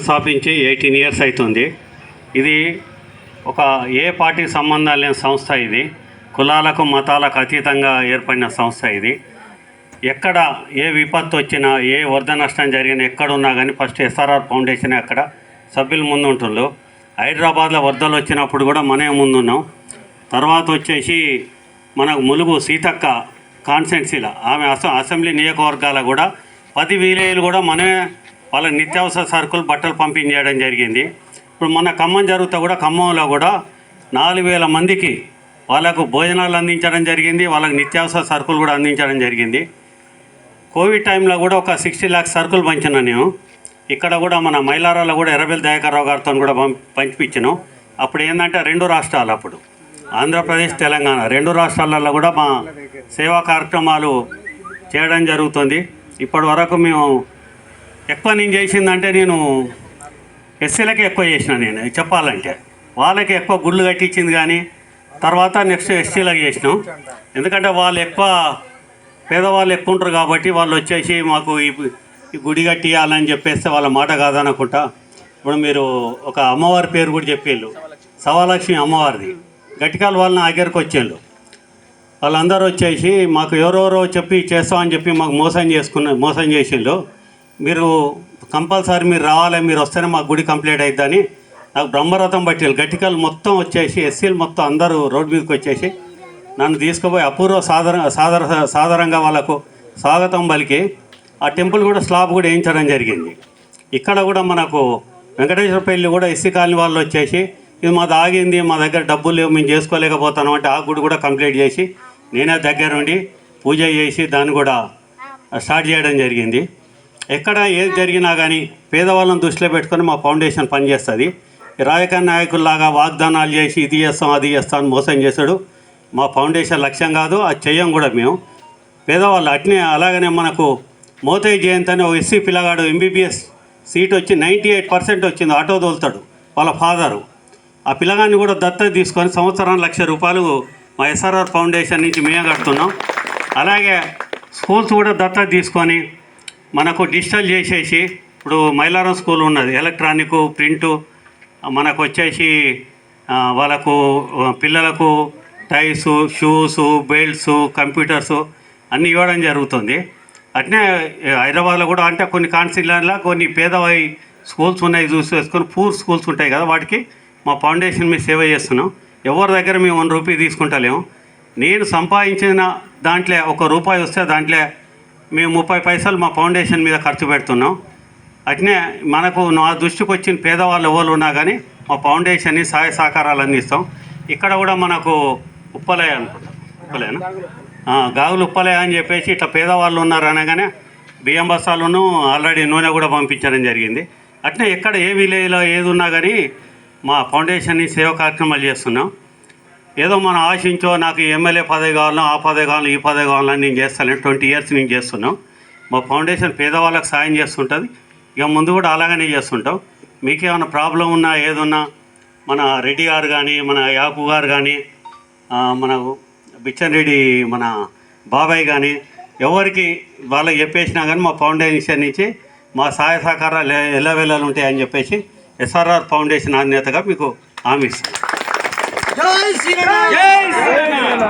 స్థాపించి 18 ఇయర్స్ అవుతుంది. ఇది ఒక ఏ పార్టీకి సంబంధం లేని సంస్థ. ఇది కులాలకు మతాలకు అతీతంగా ఏర్పడిన సంస్థ. ఇది ఎక్కడ ఏ విపత్తు వచ్చినా, ఏ వరద నష్టం జరిగినా, ఎక్కడున్నా కానీ ఫస్ట్ ఎస్ఆర్ఆర్ ఫౌండేషన్ అక్కడ సభ్యులు ముందు ఉంటుండ్రు. హైదరాబాద్లో వరదలు వచ్చినప్పుడు కూడా మనమే ముందున్నాం. తర్వాత వచ్చేసి మనకు ములుగు సీతక్క కాన్స్టిట్యున్సీలో ఆమె అసెంబ్లీ నియోజకవర్గాల కూడా 10 విలేజ్లు కూడా మనమే వాళ్ళకి నిత్యావసర సరుకులు బట్టలు పంపిణీ చేయడం జరిగింది. ఇప్పుడు మన ఖమ్మం జరుగుతూ కూడా ఖమ్మంలో కూడా 4000 మందికి వాళ్ళకు భోజనాలు అందించడం జరిగింది. వాళ్ళకి నిత్యావసర సరుకులు కూడా అందించడం జరిగింది. కోవిడ్ టైంలో కూడా ఒక 60 lakhs సరుకులు పంచినా నేను. ఇక్కడ కూడా మన మైలారాలో కూడా ఎర్రబెల్లి దయాకర్రావు గారితో కూడా పంచిపించాను. అప్పుడు ఏంటంటే 2 రాష్ట్రాలు, అప్పుడు ఆంధ్రప్రదేశ్ తెలంగాణ 2 రాష్ట్రాలలో కూడా మా సేవా కార్యక్రమాలు చేయడం జరుగుతుంది. ఇప్పటి వరకు మేము ఎక్కువ నేను చేసిందంటే నేను ఎస్సీలకే ఎక్కువ చేసిన. నేను చెప్పాలంటే వాళ్ళకి ఎక్కువ గుళ్ళు కట్టించింది, కానీ తర్వాత నెక్స్ట్ ఎస్సీలకు చేసినాం. ఎందుకంటే వాళ్ళు ఎక్కువ పేదవాళ్ళు ఎక్కువ ఉంటారు కాబట్టి వాళ్ళు వచ్చేసి మాకు ఈ గుడి కట్టియాలని చెప్పేస్తే వాళ్ళ మాట కాదనుకుంటా. ఇప్పుడు మీరు ఒక అమ్మవారి పేరు కూడా చెప్పేళ్ళు, సవాలక్ష్మి అమ్మవారిది. గట్టికాల వాళ్ళని దగ్గరికి వచ్చేళ్ళు వాళ్ళందరూ వచ్చేసి మాకు ఎవరెవరో చెప్పి చేస్తామని చెప్పి మాకు మోసం చేసిండు. మీరు కంపల్సరీ మీరు రావాలి, మీరు వస్తేనే మాకు గుడి కంప్లీట్ అవుతుందని నాకు బ్రహ్మరథం పట్టిలు. గట్టికాలు మొత్తం వచ్చేసి ఎస్సీలు మొత్తం అందరూ రోడ్డు మీదకి వచ్చేసి నన్ను తీసుకుపోయి అపూర్వ సాధారణంగా వాళ్ళకు స్వాగతం పలికి ఆ టెంపుల్ కూడా స్లాబ్ కూడా వేయించడం జరిగింది. ఇక్కడ కూడా మనకు వెంకటేశ్వరపల్లి కూడా ఎస్సీ కాలనీ వాళ్ళు వచ్చేసి ఇది మాది ఆగింది, మా దగ్గర డబ్బులు లేవు, మేము చేసుకోలేకపోతున్నాం అంటే ఆ గుడి కూడా కంప్లీట్ చేసి నేనే దగ్గరుండి పూజ చేసి దాన్ని కూడా స్టార్ట్ చేయడం జరిగింది. ఎక్కడ ఏది జరిగినా కానీ పేదవాళ్ళని దృష్టిలో పెట్టుకొని మా ఫౌండేషన్ పనిచేస్తుంది. రాజకీయ నాయకుల్లాగా వాగ్దానాలు చేసి ఇది చేస్తాం అది చేస్తాం మోసం చేశాడు. మా ఫౌండేషన్ లక్ష్యం కాదు, అది చెయ్యం కూడా మేము. పేదవాళ్ళు అట్నే అలాగనే మనకు మోతయ్య జయంత్ అని ఒక ఎస్సీ పిల్లగాడు ఎంబీబీఎస్ సీట్ వచ్చి 98% వచ్చింది, ఆటో తోలుతాడు వాళ్ళ ఫాదరు. ఆ పిల్లగాన్ని కూడా దత్తత తీసుకొని సంవత్సరానికి ₹1,00,000 మా ఎస్ఆర్ఆర్ ఫౌండేషన్ నుంచి మేము కడుతున్నాం. అలాగే స్కూల్స్ కూడా దత్తత తీసుకొని మనకు డిజిటల్ చేసేసి ఇప్పుడు మైలారం స్కూల్ ఉన్నది, ఎలక్ట్రానిక్ ప్రింటు మనకు వచ్చేసి వాళ్ళకు పిల్లలకు టైస్, షూస్, బెల్ట్స్, కంప్యూటర్స్ అన్నీ ఇవ్వడం జరుగుతుంది. అట్నే హైదరాబాద్లో కూడా అంటే కొన్ని కాన్స్టిట్యూన్సీలలో కొన్ని పేదవాయి స్కూల్స్ ఉన్నాయి చూసుకొని పూర్ స్కూల్స్ ఉంటాయి కదా, వాటికి మా ఫౌండేషన్ మీద సేవ చేస్తున్నాం. ఎవరి దగ్గర మేము ₹1 తీసుకుంటలేము. నేను సంపాదించిన దాంట్లో ₹1 వస్తే దాంట్లో మేము 30 పైసలు మా ఫౌండేషన్ మీద ఖర్చు పెడుతున్నాం. అట్నే మనకు నా దృష్టికి వచ్చిన పేదవాళ్ళు ఎవరు ఉన్నా కానీ మా ఫౌండేషన్ని సహాయ సహకారాలు అందిస్తాం. ఇక్కడ కూడా మనకు ఉప్పలయ అనుకుంటాం, ఉప్పలేనా గాగులు ఉప్పలయ అని చెప్పేసి ఇట్లా పేదవాళ్ళు ఉన్నారు అనగానే బియ్యం బస్తాలను ఆల్రెడీ నూనె కూడా పంపించడం జరిగింది. అట్నే ఎక్కడ ఏ విలేజ్లో ఏది ఉన్నా కానీ మా ఫౌండేషన్ని సేవా కార్యక్రమాలు చేస్తున్నాం. ఏదో మనం ఆశించో నాకు ఎమ్మెల్యే పదవి కావాలనో ఆ పదవి కావాలనో ఈ పదవి కావాలని నేను చేస్తాను. 20 years నేను చేస్తున్నాం. మా ఫౌండేషన్ పేదవాళ్ళకి సాయం చేస్తుంటుంది. ఇక ముందు కూడా అలాగనే చేస్తుంటాం. మీకేమైనా ప్రాబ్లం ఉన్నా ఏదున్నా మన రెడ్డి గారు కానీ మన యాకు గారు కానీ మన బిచ్చన్ రెడ్డి మన బాబాయ్ కానీ ఎవరికి వాళ్ళకి చెప్పేసినా కానీ మా ఫౌండేషన్ నుంచి మా సహాయ సహకారాలు ఎల్లవేళలు ఉంటాయని చెప్పేసి ఎస్ఆర్ఆర్ ఫౌండేషన్ అధినేతగా మీకు హామీ ఇస్తాను.